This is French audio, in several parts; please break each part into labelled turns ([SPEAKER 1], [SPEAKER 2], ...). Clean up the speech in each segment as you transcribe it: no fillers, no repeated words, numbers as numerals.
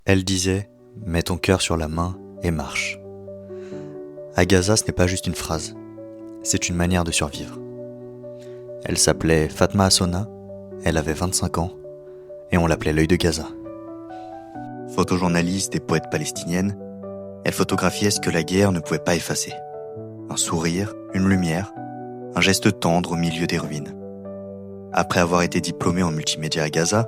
[SPEAKER 1] Elle disait « Mets ton cœur sur la main et marche ». À Gaza, ce n'est pas juste une phrase, c'est une manière de survivre. Elle s'appelait Fatma Assona, elle avait 25 ans, et on l'appelait l'œil de Gaza. Photojournaliste et poète palestinienne, elle photographiait ce que la guerre ne pouvait pas effacer. Un sourire, une lumière, un geste tendre au milieu des ruines. Après avoir été diplômée en multimédia à Gaza,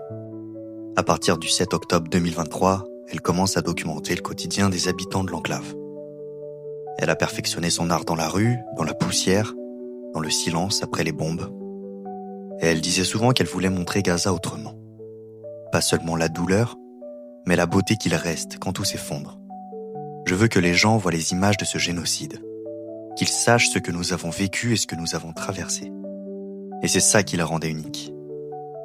[SPEAKER 1] à partir du 7 octobre 2023, elle commence à documenter le quotidien des habitants de l'enclave. Elle a perfectionné son art dans la rue, dans la poussière, dans le silence après les bombes. Et elle disait souvent qu'elle voulait montrer Gaza autrement. Pas seulement la douleur, mais la beauté qu'il reste quand tout s'effondre. Je veux que les gens voient les images de ce génocide, qu'ils sachent ce que nous avons vécu et ce que nous avons traversé. Et c'est ça qui la rendait unique.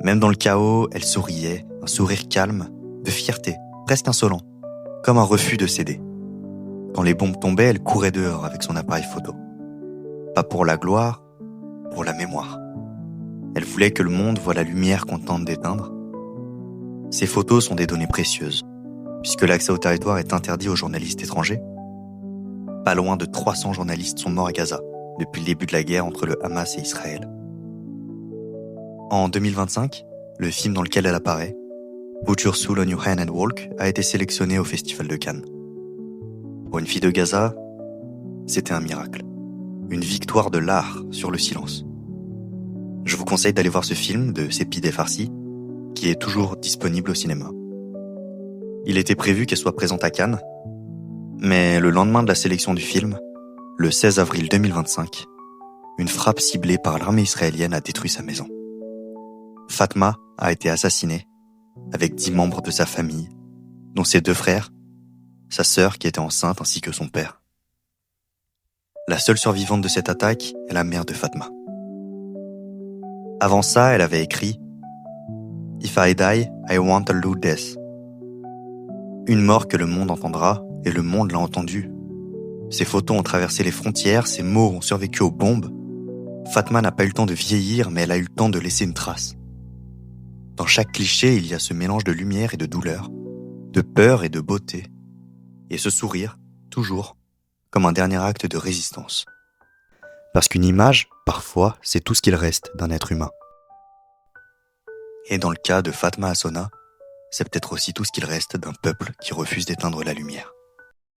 [SPEAKER 1] Même dans le chaos, elle souriait, un sourire calme, de fierté, presque insolent, comme un refus de céder. Quand les bombes tombaient, elle courait dehors avec son appareil photo. Pas pour la gloire, pour la mémoire. Elle voulait que le monde voie la lumière qu'on tente d'éteindre. Ces photos sont des données précieuses, puisque l'accès au territoire est interdit aux journalistes étrangers. Pas loin de 300 journalistes sont morts à Gaza, depuis le début de la guerre entre le Hamas et Israël. En 2025, le film dans lequel elle apparaît, Put Your Soul on Your Hand and Walk, a été sélectionné au Festival de Cannes. Pour une fille de Gaza, c'était un miracle. Une victoire de l'art sur le silence. Je vous conseille d'aller voir ce film de Sepideh Farsi, qui est toujours disponible au cinéma. Il était prévu qu'elle soit présente à Cannes, mais le lendemain de la sélection du film, le 16 avril 2025, une frappe ciblée par l'armée israélienne a détruit sa maison. Fatma a été assassinée, avec 10 membres de sa famille, dont ses 2 frères, sa sœur qui était enceinte ainsi que son père. La seule survivante de cette attaque est la mère de Fatma. Avant ça, elle avait écrit « If I die, I want a loud death ». Une mort que le monde entendra, et le monde l'a entendue. Ces photos ont traversé les frontières, ces mots ont survécu aux bombes. Fatma n'a pas eu le temps de vieillir, mais elle a eu le temps de laisser une trace. Dans chaque cliché, il y a ce mélange de lumière et de douleur, de peur et de beauté. Et ce sourire, toujours, comme un dernier acte de résistance. Parce qu'une image, parfois, c'est tout ce qu'il reste d'un être humain. Et dans le cas de Fatma Assona, c'est peut-être aussi tout ce qu'il reste d'un peuple qui refuse d'éteindre la lumière.